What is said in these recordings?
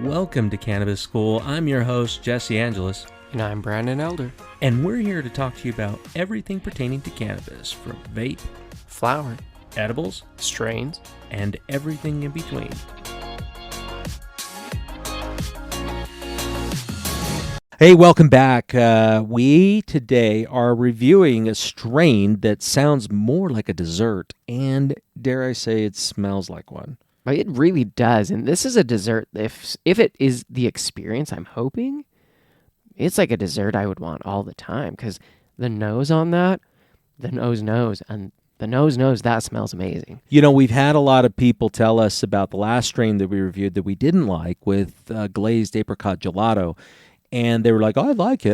Welcome to Cannabis School. I'm your host, Jesse Angeles. And I'm Brandon Elder. And we're here to talk to you about everything pertaining to cannabis, from vape, Flower, edibles, strains, and everything in between. Hey, welcome back. We today are reviewing a strain that sounds more like a dessert, and dare I say it smells like one. It really does, and this is a dessert. If it is the experience I'm hoping, it's like a dessert I would want all the time, because the nose on that, the nose knows, and the nose knows that smells amazing. You know, we've had a lot of people tell us about the last strain that we reviewed that we didn't like with glazed apricot gelato, and they were like, oh, I like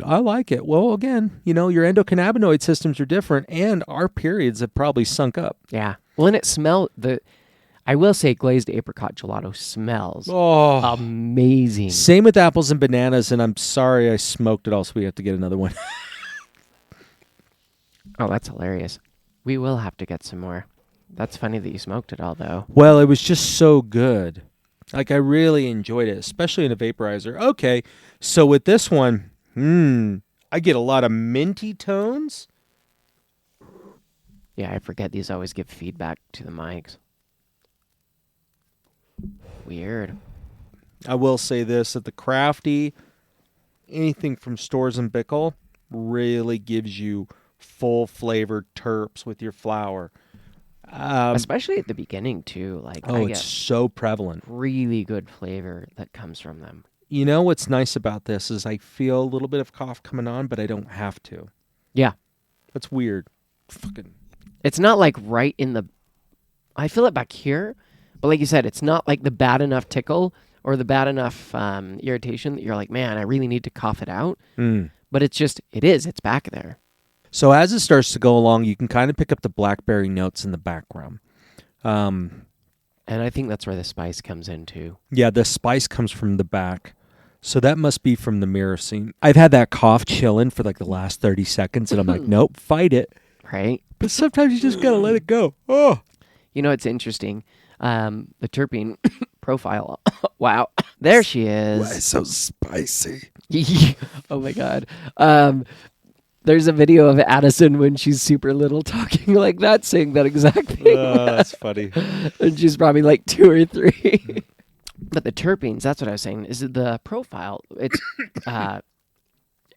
it. Well, again, you know, your endocannabinoid systems are different, and our periods have probably sunk up. Yeah. Well, and I will say glazed apricot gelato smells amazing. Same with apples and bananas, and I'm sorry I smoked it all, so we have to get another one. Oh, that's hilarious. We will have to get some more. That's funny that you smoked it all, though. Well, it was just so good. Like, I really enjoyed it, especially in a vaporizer. Okay, so with this one, I get a lot of minty tones. Yeah, I forget these always give feedback to the mics. Weird. I will say this, that the Crafty, anything from Stores and Bickle, really gives you full flavored terps with your flower. Especially at the beginning, too. It's so prevalent. Really good flavor that comes from them. You know what's nice about this is I feel a little bit of cough coming on, but I don't have to. Yeah. That's weird. It's not like right in the... I feel it back here. But like you said, it's not like the bad enough tickle or the bad enough irritation that you're like, man, I really need to cough it out. But it's back there. So as it starts to go along, you can kind of pick up the blackberry notes in the background. And I think that's where the spice comes in too. Yeah, the spice comes from the back. So that must be from the myrcene. I've had that cough chillin for like the last 30 seconds, and I'm like, nope, fight it. Right? But sometimes you just got to let it go. Oh. You know, it's interesting. The terpene profile. Wow. There she is. Why so spicy? Oh my God. There's a video of Addison when she's super little talking like that, saying that exact thing. Oh, that's funny. And she's probably like 2 or 3. But the terpenes, that's what I was saying, is the profile. It's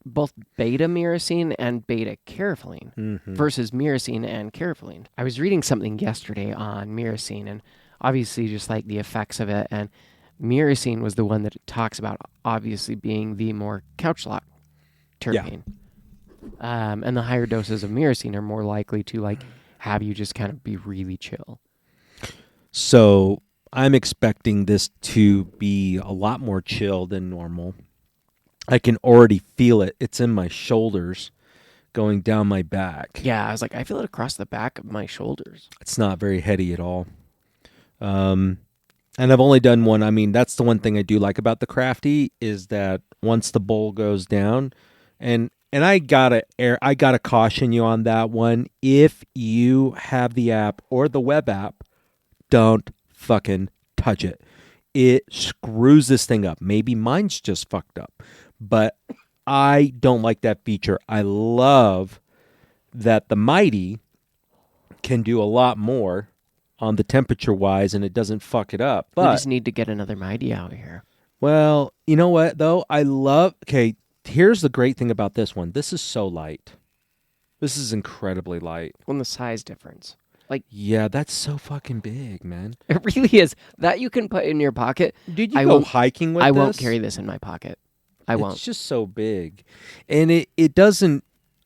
both beta myrcene and beta carotene versus myrcene and carotene. I was reading something yesterday on myrcene, and obviously just like the effects of it, and myrcene was the one that it talks about obviously being the more couch lock terpene. Yeah. And the higher doses of myrcene are more likely to like have you just kind of be really chill. So I'm expecting this to be a lot more chill than normal. I can already feel it. It's in my shoulders going down my back. Yeah, I was like, I feel it across the back of my shoulders. It's not very heady at all. And I've only done one. I mean, that's the one thing I do like about the Crafty is that once the bowl goes down, and I gotta caution you on that one. If you have the app or the web app, don't fucking touch it. It screws this thing up. Maybe mine's just fucked up, but I don't like that feature. I love that the Mighty can do a lot more on the temperature-wise, and it doesn't fuck it up. But we just need to get another Mighty out here. Well, you know what, though? Okay, here's the great thing about this one. This is so light. This is incredibly light. Well, the size difference. Yeah, that's so fucking big, man. It really is. That you can put in your pocket. Dude, you go hiking with this? I won't carry this in my pocket. I won't. It's just so big. And it doesn't,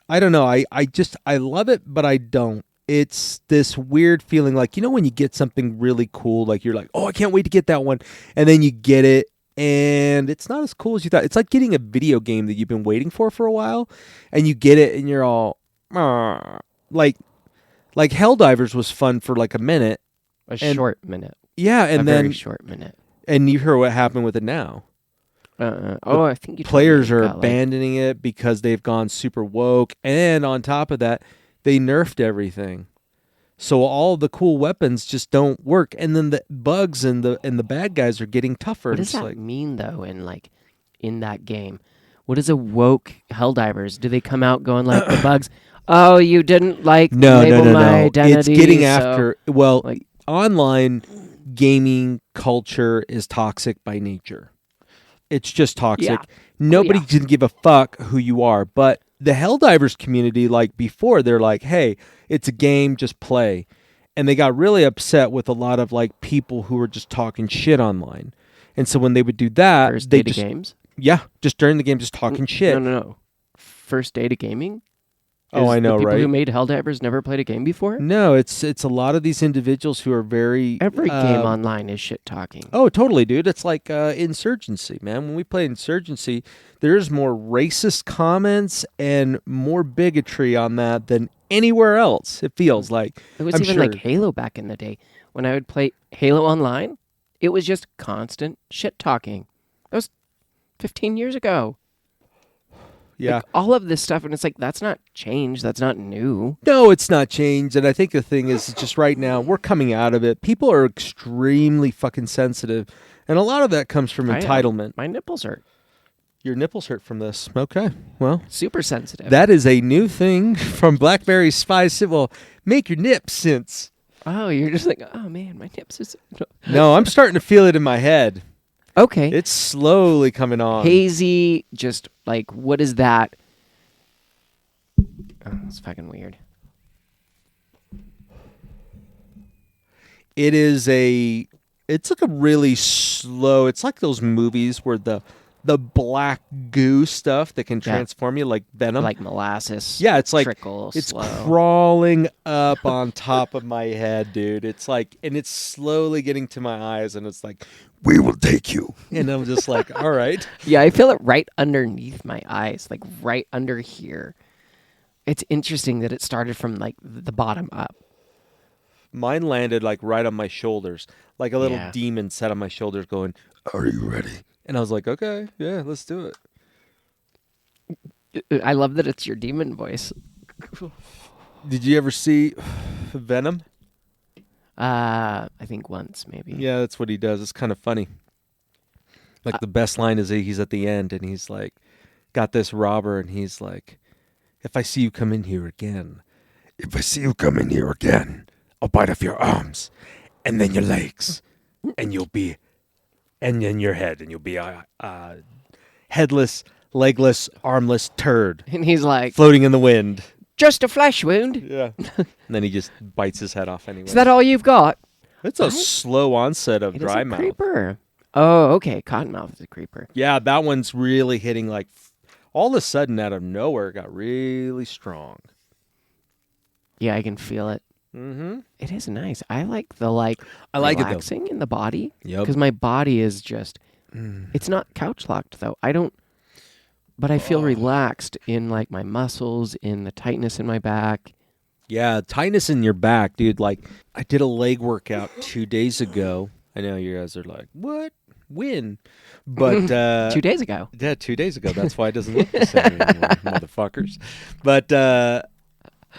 I don't know, I love it, but I don't. It's this weird feeling like, you know when you get something really cool, like you're like, oh, I can't wait to get that one. And then you get it, and it's not as cool as you thought. It's like getting a video game that you've been waiting for a while, and you get it, and you're all, like Helldivers was fun for like a minute. Short minute. Yeah, and then... very short minute. And you heard what happened with it now. I think you players are abandoning it because they've gone super woke, and on top of that, they nerfed everything. So all the cool weapons just don't work, and then the bugs and the bad guys are getting tougher. What And does it's that mean though? In that game, what is a woke Helldivers? Do they come out going like the bugs? Oh, you didn't label my identity. It's getting so, after. Well, like, online gaming culture is toxic by nature. It's just toxic. Yeah. Nobody yeah. can give a fuck who you are. But the Helldivers community, like before, they're like, hey, it's a game, just play. And they got really upset with a lot of like people who were just talking shit online. And so when they would do that, First they day just to games. yeah, just during the game, just talking shit. No. First day to gaming. Oh, I know, the people right? who made Helldivers never played a game before? No, it's a lot of these individuals who are very Every game online is shit talking. Oh, totally, dude. It's like Insurgency, man. When we play Insurgency, there's more racist comments and more bigotry on that than anywhere else. It feels like. It was I'm even sure. like Halo back in the day. When I would play Halo online, it was just constant shit talking. That was 15 years ago. Yeah. Like, all of this stuff, and it's like, that's not change. That's not new. No, it's not changed. And I think the thing is just right now, we're coming out of it. People are extremely fucking sensitive. And a lot of that comes from entitlement. My nipples hurt. Your nipples hurt from this. Okay. Well, Super sensitive. that is a new thing from Blackberry Spice. It will make your nips sense. Oh, you're just like, oh man, my nips is... No, I'm starting to feel it in my head. Okay. It's slowly coming on. Hazy, just like, what is that? Oh, it's fucking weird. It's like a really slow, it's like those movies where the black goo stuff that can transform you like Venom. Like molasses. Yeah, it's like trickle, it's slow. crawling up on top of my head, dude. It's like, and it's slowly getting to my eyes, and it's like, we will take you. And I'm just like, all right. Yeah, I feel it right underneath my eyes, like right under here. It's interesting that it started from like the bottom up. Mine landed like right on my shoulders, like a little demon sat on my shoulders going, are you ready? And I was like, okay, yeah, let's do it. I love that it's your demon voice. Did you ever see Venom? I think once, maybe. Yeah, that's what he does. It's kind of funny. Like the best line is he's at the end and he's like, got this robber and he's like, if I see you come in here again, I'll bite off your arms and then your legs and then your head and you'll be a headless, legless, armless turd. And he's like, floating in the wind. Just a flesh wound. Yeah. And then he just bites his head off anyway. Is that all you've got? It's a slow onset of dry mouth. Creeper. Oh, okay. Cottonmouth is a creeper. Yeah, that one's really hitting like all of a sudden out of nowhere it got really strong. Yeah, I can feel it. Mm-hmm. It is nice. I like the I like relaxing in the body. Yep. Because my body is just, it's not couch locked though. But I feel relaxed in like my muscles, in the tightness in my back. Yeah, tightness in your back, dude. Like I did a leg workout 2 days ago. I know you guys are like, what? When? But 2 days ago. Yeah, 2 days ago. That's why it doesn't look the same anymore, motherfuckers. But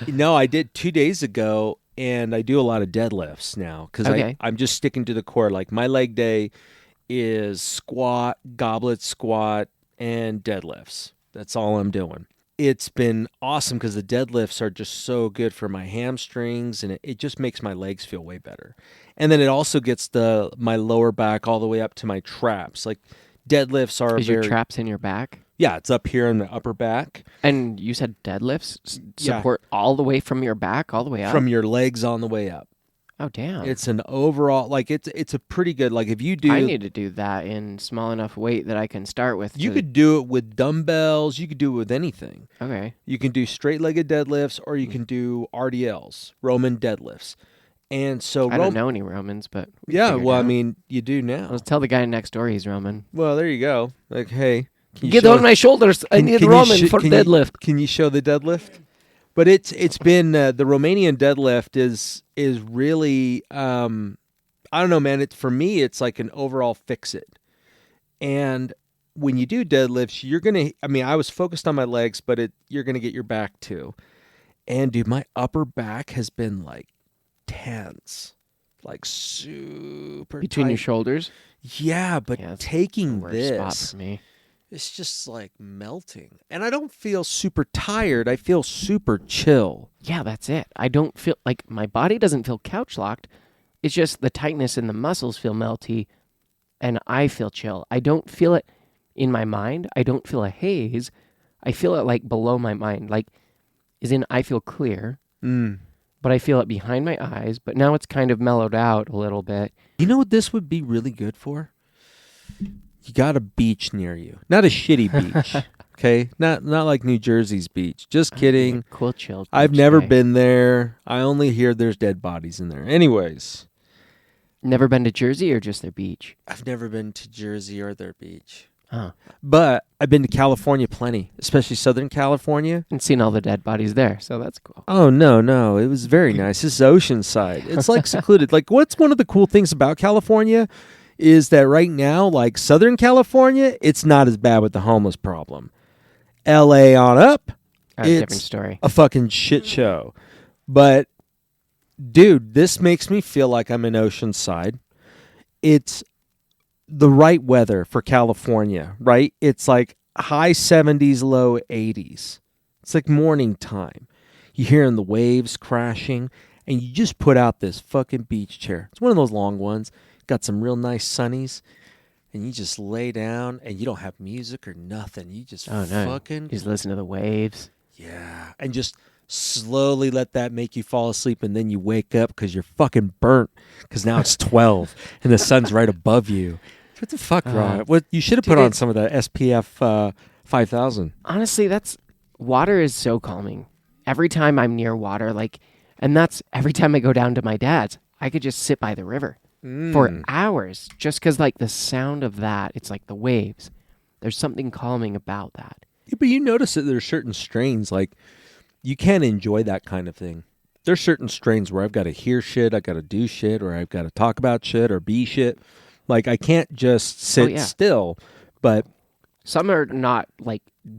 no, I did 2 days ago, and I do a lot of deadlifts now because I'm just sticking to the core. Like my leg day is squat, goblet squat, and deadlifts. That's all I'm doing. It's been awesome because the deadlifts are just so good for my hamstrings, and it just makes my legs feel way better. And then it also gets my lower back all the way up to my traps. Like deadlifts are your traps in your back? Yeah, it's up here in the upper back. And you said deadlifts support all the way from your back, all the way up? From your legs on the way up. Oh, damn. It's an overall, like, it's a pretty good, like, if you do... I need to do that in small enough weight that I can start with. You could do it with dumbbells. You could do it with anything. Okay. You can do straight-legged deadlifts, or you can do RDLs, Roman deadlifts. And so... I don't know any Romans, but... Yeah, well, I mean, you do now. Let's tell the guy next door he's Roman. Well, there you go. Like, hey... Get on my shoulders. I need Roman for deadlift. Can you show the deadlift? But it's been the Romanian deadlift is really I don't know, man. For me, it's like an overall fix it. And when you do deadlifts, you're gonna. I mean, I was focused on my legs, but you're gonna get your back too. And dude, my upper back has been like, tense, like super Between tight. your shoulders? Yeah, but Yeah, that's taking the worst spot this, for me. it's just like melting. And I don't feel super tired. I feel super chill. Yeah, that's it. I don't feel like my body doesn't feel couch locked. It's just the tightness in the muscles feel melty and I feel chill. I don't feel it in my mind. I don't feel a haze. I feel it like below my mind. Like, as in, I feel clear, but I feel it behind my eyes. But now it's kind of mellowed out a little bit. You know what this would be really good for? You got a beach near you. Not a shitty beach. Okay? Not like New Jersey's beach. Just kidding. Cool, chill. I've never been there. I only hear there's dead bodies in there. Anyways. Never been to Jersey or just their beach? I've never been to Jersey or their beach. Huh. But I've been to California plenty, especially Southern California. And seen all the dead bodies there, so that's cool. Oh, no. It was very nice. This is Oceanside. It's like secluded. Like, what's one of the cool things about California is that right now, like Southern California, it's not as bad with the homeless problem. LA on up, That's a it's different story. a fucking shit show. But, dude, this makes me feel like I'm in Oceanside. It's the right weather for California, right? It's like high 70s, low 80s. It's like morning time. You're hearing the waves crashing, and you just put out this fucking beach chair. It's one of those long ones. Got some real nice sunnies, and you just lay down, and you don't have music or nothing. You just fucking... You just listen to the waves. Yeah, and just slowly let that make you fall asleep, and then you wake up because you're fucking burnt because now it's 12 and the sun's right above you. What the fuck, Ron? What you should have put on some of the SPF 5000. Honestly, water is so calming. Every time I'm near water, and that's every time I go down to my dad's, I could just sit by the river for hours just because, the sound of that, it's like the waves. There's something calming about that. Yeah, but you notice that there's certain strains, you can't enjoy that kind of thing. There's certain strains where I've got to hear shit, I've got to do shit, or I've got to talk about shit or be shit. I can't just sit still, but... Some are not,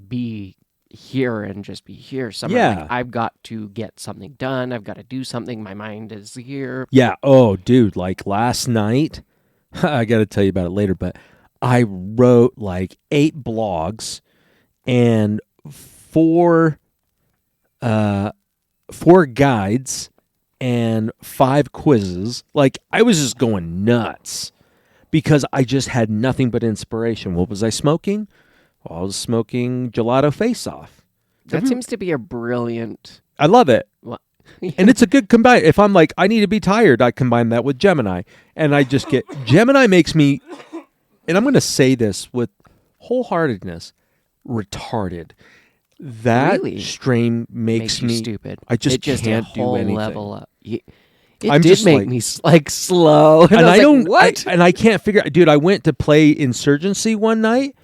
be here and just be here. Some are I've got to get something done. I've got to do something. My mind is here. Yeah. Oh, dude, last night, I got to tell you about it later, but I wrote 8 blogs and 4 guides and 5 quizzes. I was just going nuts because I just had nothing but inspiration. What was I smoking? Well, I was smoking Gelato Face Off. That seems to be a brilliant... I love it. Well, and it's a good combine. If I'm I need to be tired, I combine that with Gemini. And I just get... Gemini makes me, and I'm going to say this with wholeheartedness, retarded. That strain makes me stupid. I just can't do anything. Level up. It did make me slow. And I don't... What? I can't figure out... Dude, I went to play Insurgency one night,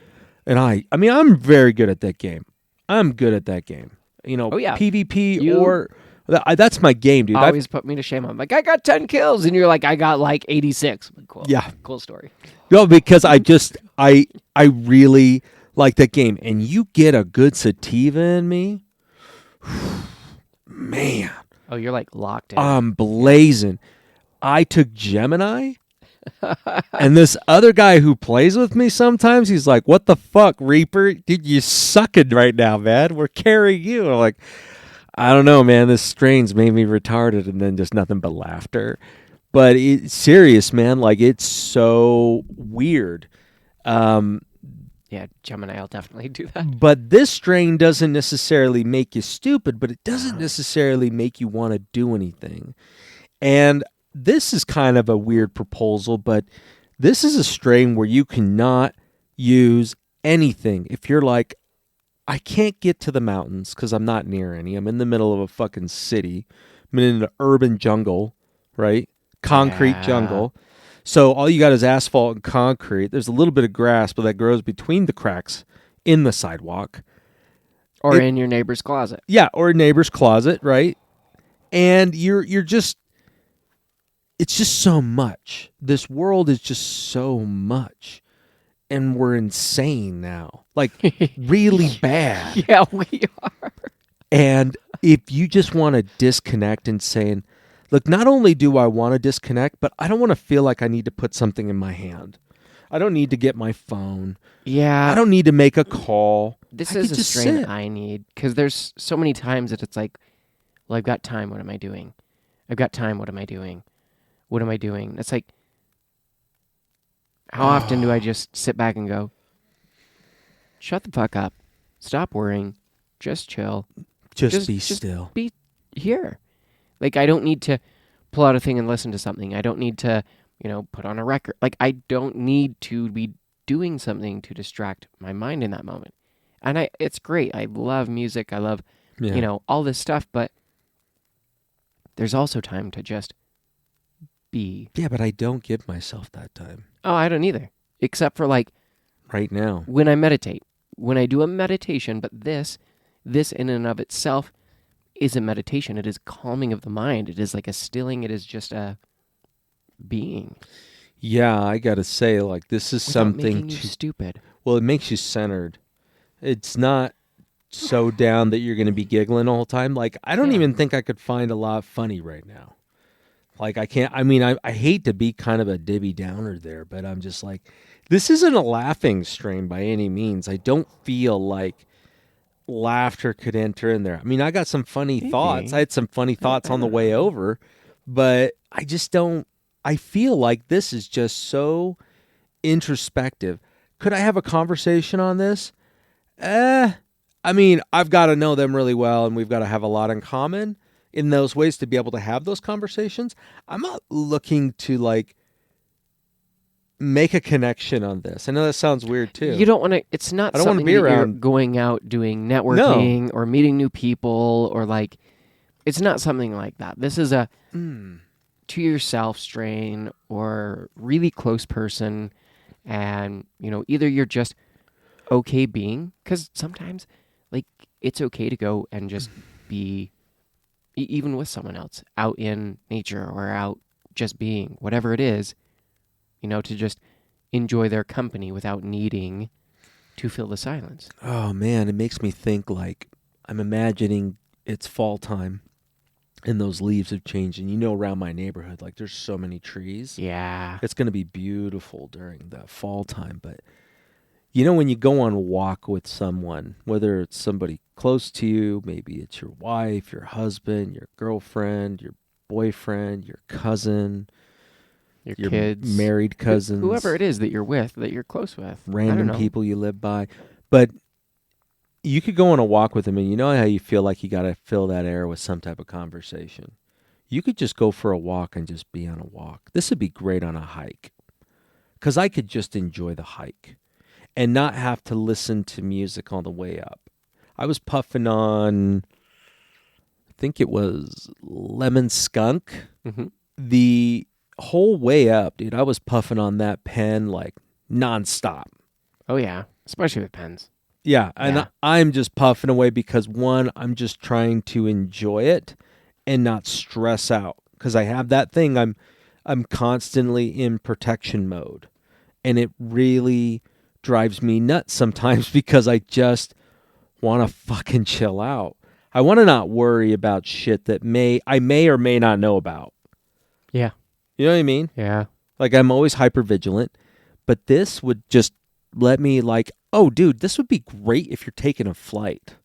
and I'm very good at that game. I'm good at that game. PvP or... That's my game, dude. Always put me to shame. I'm I got 10 kills, and you're I got 86. Cool. Yeah. Cool story. No, because I really like that game. And you get a good sativa in me, man. Oh, you're locked in. I'm blazing. I took Gemini, and this other guy who plays with me sometimes, he's like, "What the fuck, Reaper? Dude, you sucking right now, man. We're carrying you." I'm like, I don't know, man. This strain's made me retarded, and then just nothing but laughter. But it's serious, man. It's so weird. Yeah, Gemini will definitely do that. But this strain doesn't necessarily make you stupid, but it doesn't necessarily make you want to do anything. And this is kind of a weird proposal, but this is a strain where you cannot use anything. If you're I can't get to the mountains because I'm not near any. I'm in the middle of a fucking city. I'm in an urban jungle, right? Concrete jungle. So all you got is asphalt and concrete. There's a little bit of grass, but that grows between the cracks in the sidewalk. Or in your neighbor's closet. Yeah, or a neighbor's closet, right? And you're just... It's just so much. This world is just so much. And we're insane now. Really bad. Yeah, we are. And if you just want to disconnect and saying, Look, not only do I want to disconnect, but I don't want to feel like I need to put something in my hand. I don't need to get my phone. Yeah. I don't need to make a call. This I is could a just strain sit. I need, because there's so many times that it's like, well, I've got time. What am I doing? I've got time. What am I doing? What am I doing? It's like, how often do I just sit back and go, shut the fuck up. Stop worrying. Just chill. Just be still. Be here. Like, I don't need to pull out a thing and listen to something. I don't need to, put on a record. Like, I don't need to be doing something to distract my mind in that moment. And it's great. I love music. I love, all this stuff. But there's also time to just be. Yeah, but I don't give myself that time. Oh, I don't either. Except for, like, right now. when I meditate. When I do a meditation, but this in and of itself is a meditation. It is calming of the mind. It is like a stilling. It is just a being. Yeah, I got to say, like, this is Without something making you stupid. Well, it makes you centered. It's not so down that you're going to be giggling the whole time. Like, I don't even think I could find a lot funny right now. Like, I can't, I mean, I hate to be kind of a Debbie Downer there, but I'm just like, this isn't a laughing strain by any means. I don't feel like laughter could enter in there. I mean, I got some funny thoughts. I had some funny thoughts on the way over, but I just don't, I feel like this is just so introspective. Could I have a conversation on this? I mean, I've got to know them really well, and we've got to have a lot in common in those ways to be able to have those conversations. I'm not looking to, like, make a connection on this. I know that sounds weird, too. You don't want to, it's not something that you're going out doing networking or meeting new people or, like, it's not something like that. This is a to yourself strain or really close person, and, either you're just okay being, because sometimes, like, it's okay to go and just be, even with someone else, out in nature or out just being, whatever it is, to just enjoy their company without needing to fill the silence. Oh, man, it makes me think, like, I'm imagining it's fall time and those leaves have changed. And, around my neighborhood, like, there's so many trees. Yeah. It's going to be beautiful during the fall time. But, when you go on a walk with someone, whether it's somebody close to you, maybe it's your wife, your husband, your girlfriend, your boyfriend, your cousin, your kids, married cousins, whoever it is that you're with, that you're close with, random people you live by. But you could go on a walk with them, and you know how you feel like you got to fill that air with some type of conversation. You could just go for a walk and just be on a walk. This would be great on a hike, because I could just enjoy the hike and not have to listen to music on the way up. I was puffing on, I think it was Lemon Skunk. Mm-hmm. The whole way up, dude, I was puffing on that pen like nonstop. Oh, yeah, especially with pens. Yeah, and I'm just puffing away because, one, I'm just trying to enjoy it and not stress out, because I have that thing. I'm constantly in protection mode, and it really drives me nuts sometimes because I just want to fucking chill out. I want to not worry about shit that I may or may not know about. Yeah. You know what I mean? Yeah. Like, I'm always hyper vigilant, but this would just let me, like, oh, dude, this would be great if you're taking a flight.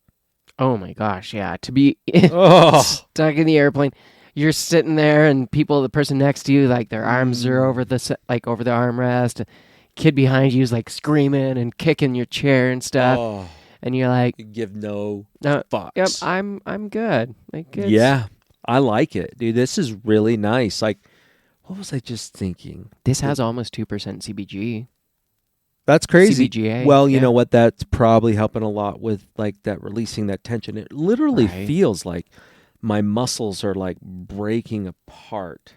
Oh my gosh, yeah. To be stuck in the airplane, you're sitting there, and the person next to you, like, their arms are over the armrest. Kid behind you is, like, screaming and kicking your chair and stuff, and you're like, you give no fucks. Yep, I'm good. Like, yeah, I like it, dude. This is really nice. Like, what was I just thinking? This has almost 2% CBG. That's crazy. CBGA. Well, you know what? That's probably helping a lot with, like, that releasing that tension. It literally feels like my muscles are, like, breaking apart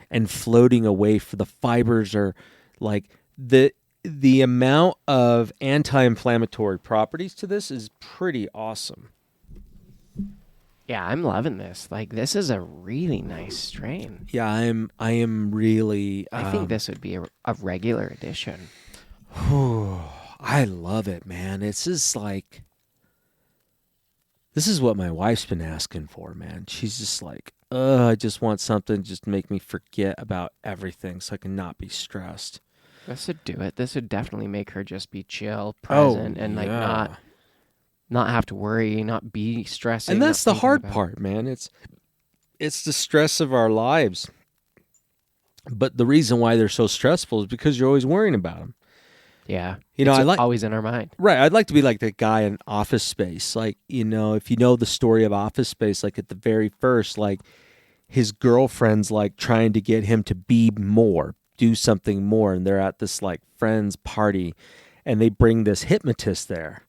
and floating away. For the fibers are, like, the amount of anti-inflammatory properties to this is pretty awesome. Yeah, I'm loving this. Like, this is a really nice strain. Yeah, I am really. I think this would be a regular edition. I love it, man. This is what my wife's been asking for, man. She's just like, I just want something just to make me forget about everything so I can not be stressed. This would do it. This would definitely make her just be chill, present, and like not have to worry, not be stressing. And that's the hard part, man. It's the stress of our lives. But the reason why they're so stressful is because you're always worrying about them. Yeah. You know, it's always in our mind. Right. I'd like to be like the guy in Office Space. Like, you know, if you know the story of Office Space, like at the very first, like his girlfriend's like trying to get him to be more, do something more. And they're at this like friends party and they bring this hypnotist there.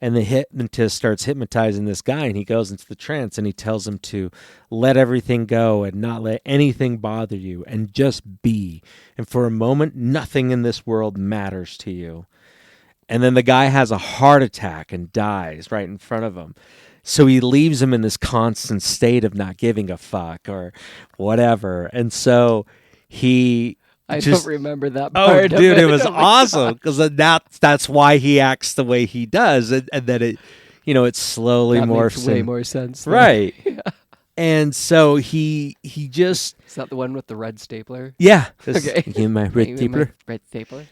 And the hypnotist starts hypnotizing this guy, and he goes into the trance, and he tells him to let everything go and not let anything bother you and just be. And for a moment, nothing in this world matters to you. And then the guy has a heart attack and dies right in front of him. So he leaves him in this constant state of not giving a fuck or whatever. And so I don't remember that part. Oh, dude, it was awesome because that's why he acts the way he does, and then it, you know, it slowly morphs. Makes way more sense, right? Yeah. And so he just is that the one with the red stapler? Yeah. Okay. You my red stapler. Red stapler.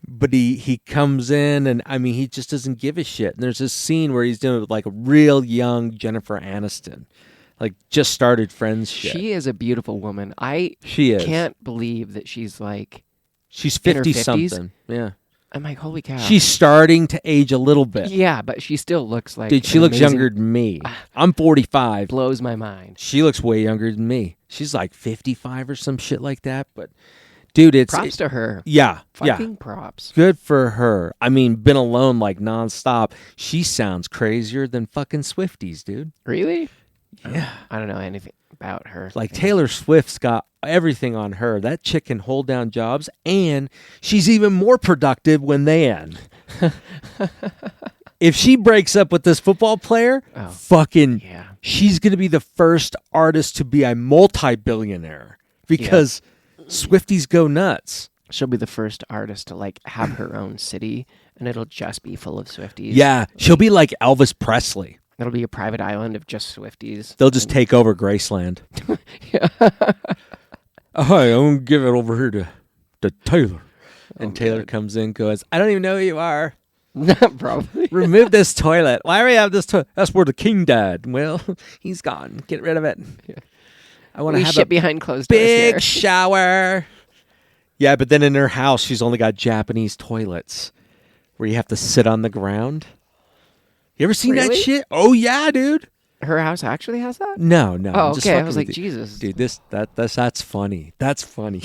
But he comes in and I mean he just doesn't give a shit. And there's this scene where he's doing it with like a real young Jennifer Aniston. Like, just started Friends shit. She is a beautiful woman. She is. Can't believe that she's like... She's 50-something. Yeah. I'm like, holy cow. She's starting to age a little bit. Yeah, but she still looks like... Dude, she looks younger than me. I'm 45. Blows my mind. She looks way younger than me. She's like 55 or some shit like that. But, dude, it's... Props to her. Yeah. Fucking props. Good for her. I mean, been alone like nonstop. She sounds crazier than fucking Swifties, dude. Really? Yeah. I don't know anything about her. Like Taylor Swift's got everything on her. That chick can hold down jobs, and she's even more productive when they end. If she breaks up with this football player, she's going to be the first artist to be a multi-billionaire because Swifties go nuts. She'll be the first artist to like have her own city, and it'll just be full of Swifties. Yeah, she'll be like Elvis Presley. It'll be a private island of just Swifties. They'll just take over Graceland. Yeah. Hi, I'm going to give it over here to Taylor. And Taylor comes in and goes, I don't even know who you are. Probably. Remove this toilet. Why do we have this toilet? That's where the king died. Well, he's gone. Get rid of it. Yeah. I want to have shit behind closed doors big shower. Yeah, but then in her house, she's only got Japanese toilets where you have to sit on the ground. You ever seen that shit? Oh yeah, dude. Her house actually has that? No. Oh, okay. I was like, Jesus, dude. That's funny. That's funny.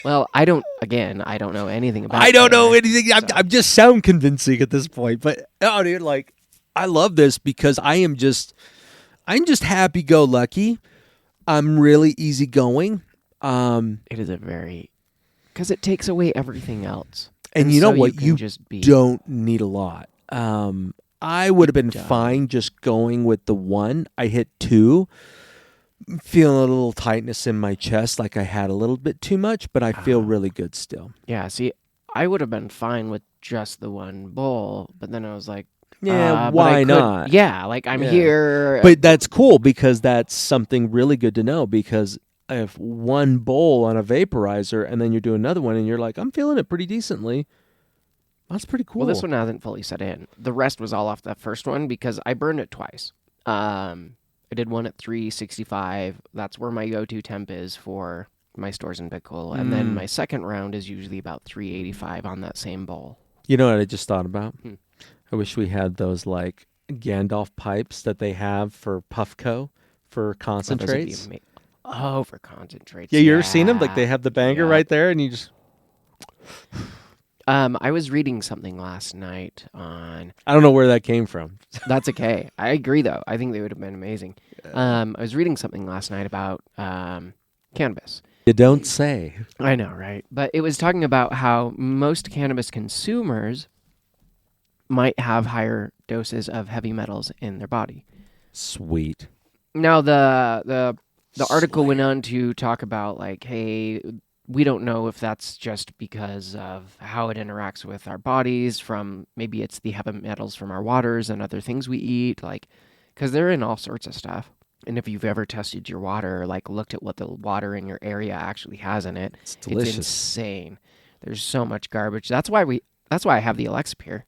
Well, I don't know anything about. I don't know anything. I'm just sound convincing at this point. But oh, dude, like I love this because I'm just happy-go-lucky. I'm really easygoing. It is because it takes away everything else. And you know what? You don't need a lot. I would have been fine just going with the one. I hit 2. Feeling a little tightness in my chest, like I had a little bit too much, but I feel really good still. Yeah, see, I would have been fine with just the one bowl, but then I was like, yeah, why not? Yeah, like I'm here. But that's cool because that's something really good to know because if one bowl on a vaporizer and then you do another one and you're like, I'm feeling it pretty decently. That's pretty cool. Well, this one hasn't fully set in. The rest was all off that first one because I burned it twice. I did one at 365. That's where my go-to temp is for my stores in Pickle. And then my second round is usually about 385 on that same bowl. You know what I just thought about? I wish we had those like Gandalf pipes that they have for Puffco for concentrates. For concentrates. Yeah, you ever seen them? Like they have the banger right there and you just... I was reading something last night on... I don't know where that came from. That's okay. I agree, though. I think they would have been amazing. I was reading something last night about cannabis. You don't say. I know, right? But it was talking about how most cannabis consumers might have higher doses of heavy metals in their body. Sweet. Now, the article went on to talk about, like, hey... We don't know if that's just because of how it interacts with our bodies from it's the heavy metals from our waters and other things we eat, like, because they're in all sorts of stuff. And if you've ever tested your water or like looked at what the water in your area actually has in it, It's delicious. it's insane. There's so much garbage. That's why I have the Alexapure.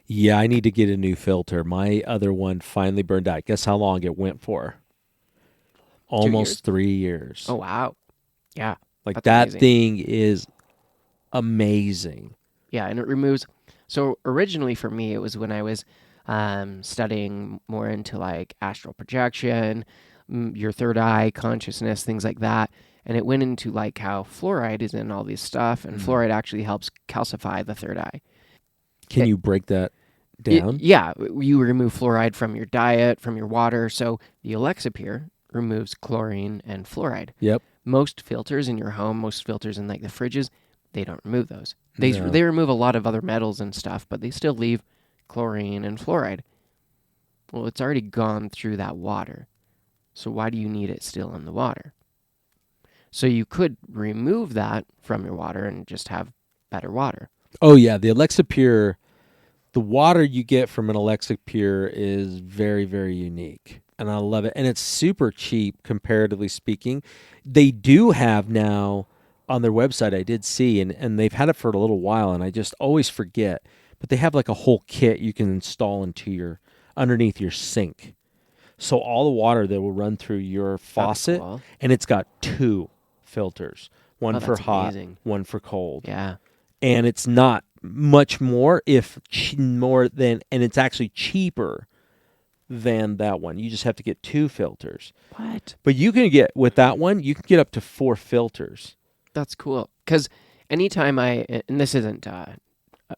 Yeah, I need to get a new filter. My other one finally burned out. Guess how long it went for? 2 years? Almost 3 years. Oh wow. Yeah. Like That's that amazing. thing is amazing. Yeah, and it removes. So originally for me, it was when I was studying more into like astral projection, your third eye, consciousness, things like that. And it went into like how fluoride is in all this stuff, and fluoride actually helps calcify the third eye. Can you break that down? Yeah, you remove fluoride from your diet, from your water. So the Alexapure removes chlorine and fluoride. Yep. Most filters in your home, most filters in like the fridges, they don't remove those. They No. they remove a lot of other metals and stuff, but they still leave chlorine and fluoride. Well, it's already gone through that water. So why do you need it still in the water? So you could remove that from your water and just have better water. Oh yeah, the Alexapure, the water you get from an Alexapure is very, very unique. And I love it. And it's super cheap, comparatively speaking. They do have now on their website, I did see, and they've had it for a little while, and I just always forget. But they have like a whole kit you can install into underneath your sink. So all the water that will run through your faucet, cool. and it's got 2 filters. One Oh, for that's hot, amazing. one for cold. Yeah. And it's not much more, more than, and it's actually cheaper than that one. You just have to get 2 filters. What? But you can get, with that one, you can get up to 4 filters. That's cool. Because anytime and this isn't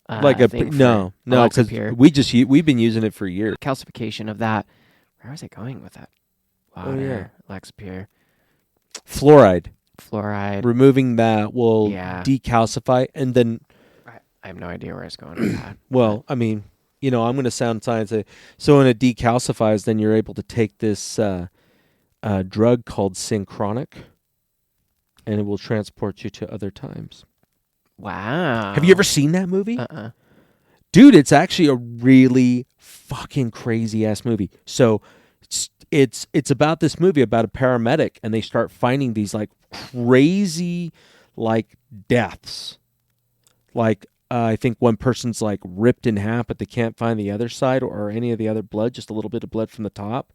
Like a, thing no, for because Alexapure. we've been using it for years. Calcification of that. Where was I going with that? Water, Oh, yeah. Alexapure, Fluoride. fluoride. Removing that will Yeah. decalcify, and then, I have no idea where I was going with that. well, I mean, I'm going to sound science. So when it decalcifies, then you're able to take this drug called synchronic, and it will transport you to other times. Wow. Have you ever seen that movie? Uh-uh. Dude, it's actually a really fucking crazy ass movie. So it's about this movie about a paramedic, and they start finding these like crazy like deaths. Like I think one person's like ripped in half, but they can't find the other side or any of the other blood, just a little bit of blood from the top.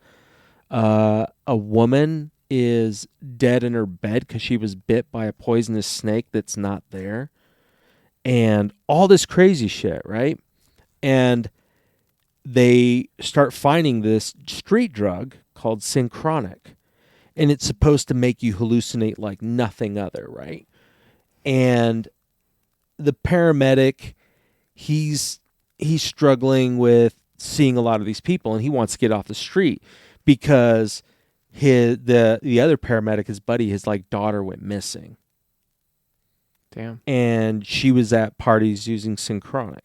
A woman is dead in her bed because she was bit by a poisonous snake that's not there. And all this crazy shit, right? And they start finding this street drug called synchronic. And it's supposed to make you hallucinate like nothing other, right? And the paramedic, he's struggling with seeing a lot of these people, and he wants to get off the street because the other paramedic, his buddy, his like daughter went missing. Damn. And she was at parties using synchronic.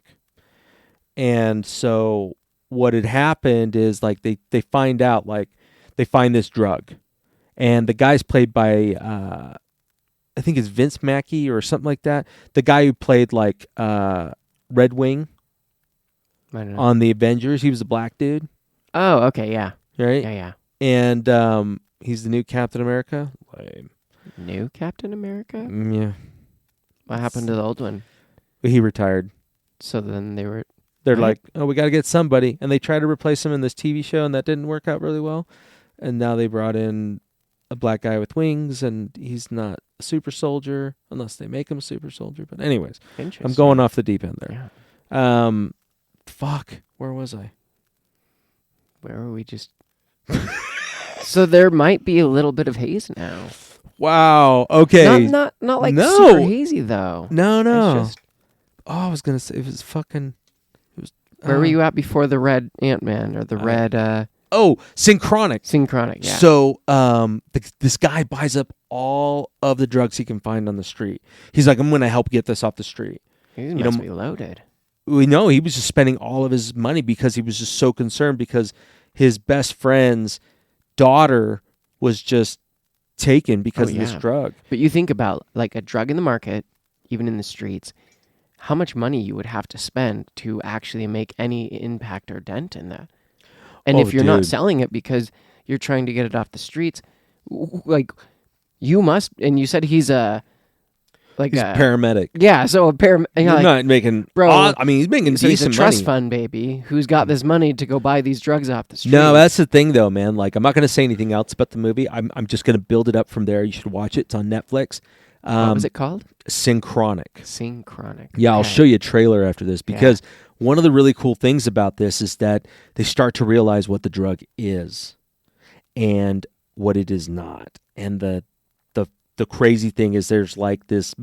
And so what had happened is like they find out, like they find this drug, and the guy's played by I think it's Vince Mackey or something like that. The guy who played like Red Wing I don't know. on the Avengers. He was a black dude, Oh, okay, yeah. right? Yeah. And he's the new Captain America. Lame. New Captain America? Yeah. What happened to the old one? He retired. So then they're Right. Like, oh, we got to get somebody. And they tried to replace him in this TV show, and that didn't work out really well. And now they brought in a black guy with wings, and he's not a super soldier unless they make him a super soldier. But anyways, interesting. I'm going off the deep end there. Yeah. Fuck. Where was I? Where were we just... So there might be a little bit of haze now. Wow. Okay. Not like No. super hazy, though. No. It's just, I was gonna say it was fucking. where were you at before the red Ant-Man or the red synchronic. synchronic? Yeah. So, this guy buys up all of the drugs he can find on the street. He's like, I'm gonna help get this off the street. He must be loaded. We know he was just spending all of his money because he was just so concerned because his best friend's daughter was just taken because of this drug. But you think about like a drug in the market, even in the streets, how much money you would have to spend to actually make any impact or dent in that. And if you're not selling it because you're trying to get it off the streets. Like, you must, and you said he's a paramedic. Yeah, so a paramedic. He's not making, bro. I mean, he's making So he's a decent trust money. fund baby who's got this money to go buy these drugs off the street. No, that's the thing, though, man. Like, I'm not going to say anything else about the movie. I'm just going to build it up from there. You should watch it. It's on Netflix. What was it called? Synchronic. Synchronic. Yeah, I'll show you a trailer after this because one of the really cool things about this is that they start to realize what the drug is and what it is not. And the crazy thing is there's like this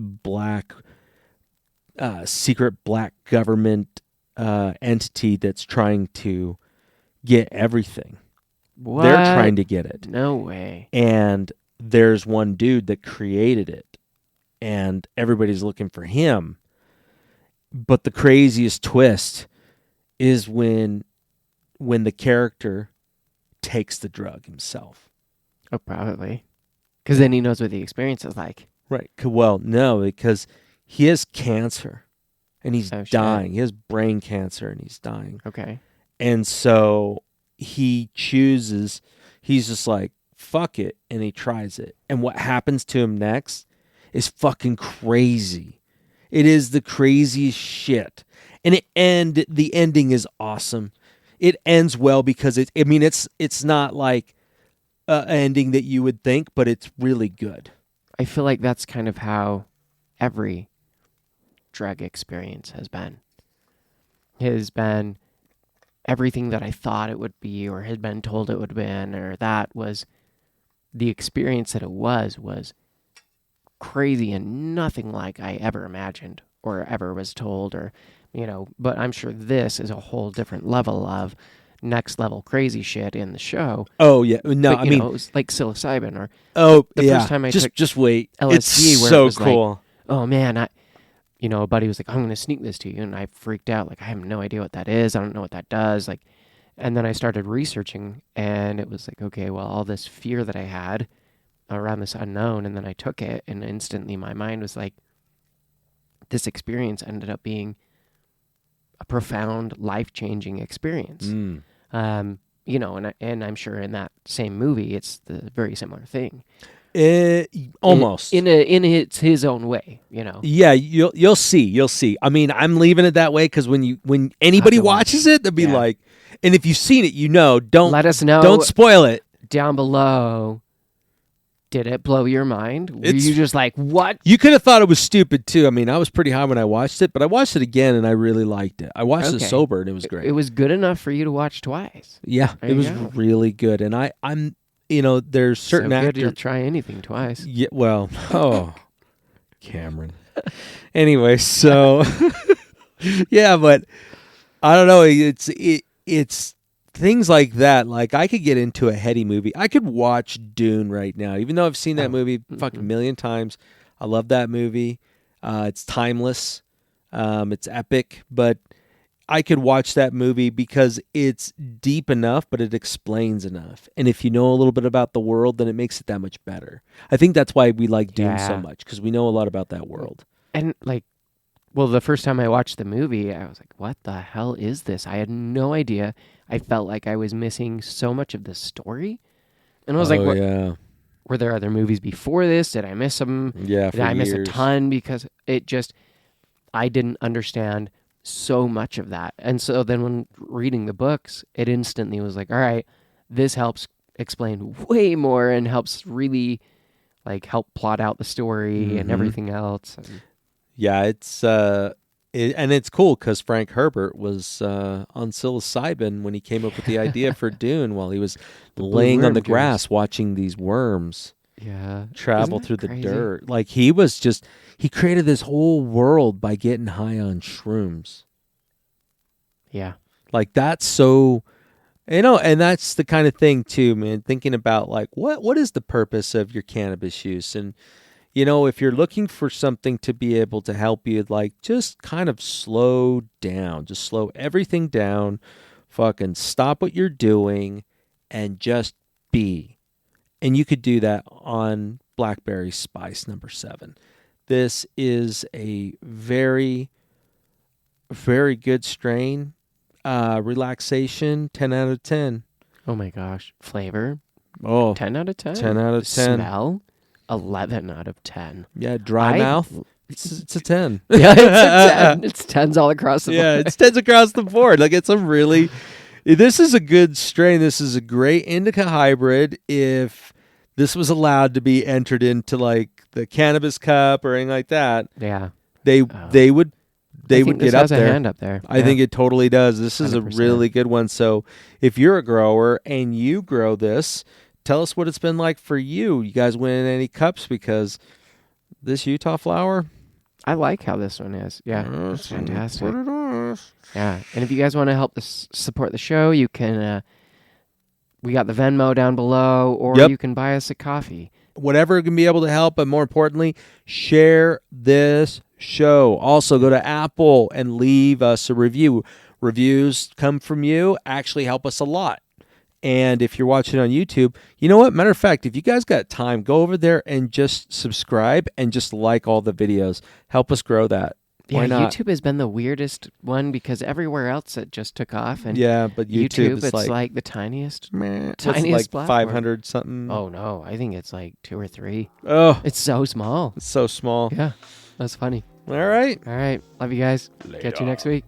secret black government entity that's trying to get everything. What? They're trying to get it. No way. And there's one dude that created it, and everybody's looking for him. But the craziest twist is when the character takes the drug himself. Oh, probably. Because then he knows what the experience is like. Right. Well, no, because he has cancer, and he's dying. Shit. He has brain cancer, and he's dying. Okay. And so he's just like, fuck it, and he tries it. And what happens to him next is fucking crazy. It is the craziest shit. And the ending is awesome. It ends well because it's not like an ending that you would think, but it's really good. I feel like that's kind of how every drug experience has been. It has been everything that I thought it would be or had been told it would have been, or that was the experience that it was crazy and nothing like I ever imagined or ever was told, or, but I'm sure this is a whole different level of next level crazy shit in the show. Oh yeah. No, but, it was like psilocybin or the first time I took just wait. LSD, it's where so it was cool. like, oh man, a buddy was like, I'm going to sneak this to you. And I freaked out. Like, I have no idea what that is. I don't know what that does. Like, and then I started researching, and it was like, okay, well, all this fear that I had around this unknown, and then I took it, and instantly my mind was like, this experience ended up being a profound, life-changing experience. And I'm sure in that same movie, it's the very similar thing. Almost in his own way, Yeah, you'll see. I mean, I'm leaving it that way because when anybody watches it, they'll be like, and if you've seen it, don't let us know. Don't spoil it down below. Did it blow your mind? Were you just like, what? You could have thought it was stupid too. I mean, I was pretty high when I watched it, but I watched it again and I really liked it. I watched it sober and it was great. It was good enough for you to watch twice. Yeah, it was really good, and I'm. There's certain actors. You'll try anything twice. Yeah, well, Cameron. Anyway, so yeah, but I don't know. It's things like that. Like, I could get into a heady movie. I could watch Dune right now, even though I've seen that movie fucking a million times. I love that movie. It's timeless. It's epic, but I could watch that movie because it's deep enough, but it explains enough. And if you know a little bit about the world, then it makes it that much better. I think that's why we like Dune so much, because we know a lot about that world. And the first time I watched the movie, I was like, what the hell is this? I had no idea. I felt like I was missing so much of the story. And I was were there other movies before this? Did I miss them? Yeah, Did I miss a ton? Because I didn't understand so much of that. And so then when reading the books, it instantly was like, all right, this helps explain way more and helps really help plot out the story and everything else. Yeah, it's cool because Frank Herbert was on psilocybin when he came up with the idea for Dune while he was laying on the grass watching these worms travel through the dirt. Like, he created this whole world by getting high on shrooms. Yeah. Like, that's so, and that's the kind of thing too, man, thinking about what is the purpose of your cannabis use? And if you're looking for something to be able to help you, just kind of slow down, just slow everything down, fucking stop what you're doing and just be. And you could do that on Blackberry Spice number 7. This is a very, very good strain. Relaxation, 10 out of 10. Oh my gosh. Flavor, Oh, 10 out of 10. 10 out of 10. Smell, 11 out of 10. Yeah, dry mouth. It's a 10. Yeah, it's a 10. It's 10s all across the board. Yeah, it's 10s across the board. Like, it's a really... This is a good strain. This is a great indica hybrid. If this was allowed to be entered into, like, the Cannabis Cup or anything like that, Yeah. they would get up a there. hand up there. I think it totally does. This is 100%. a really good one. So if you're a grower and you grow this, tell us what it's been like for you. You guys win any cups? Because this Utah flower, I like how this one is. Yeah, it's fantastic. What it is. Yeah, and if you guys want to help support the show, you can. We got the Venmo down below, or you can buy us a coffee. Whatever can be able to help, but more importantly, share this show. Also, go to Apple and leave us a review. Reviews come from you, actually help us a lot. And if you're watching on YouTube, you know what? Matter of fact, if you guys got time, go over there and just subscribe and just like all the videos. Help us grow that. Why not? YouTube has been the weirdest one because everywhere else it just took off. And but YouTube is it's like the tiniest like platform. 500 something. Oh, no. I think it's like 2 or 3. Oh, It's so small. it's so small. Yeah, that's funny. All right. All right. Love you guys. Catch you next week.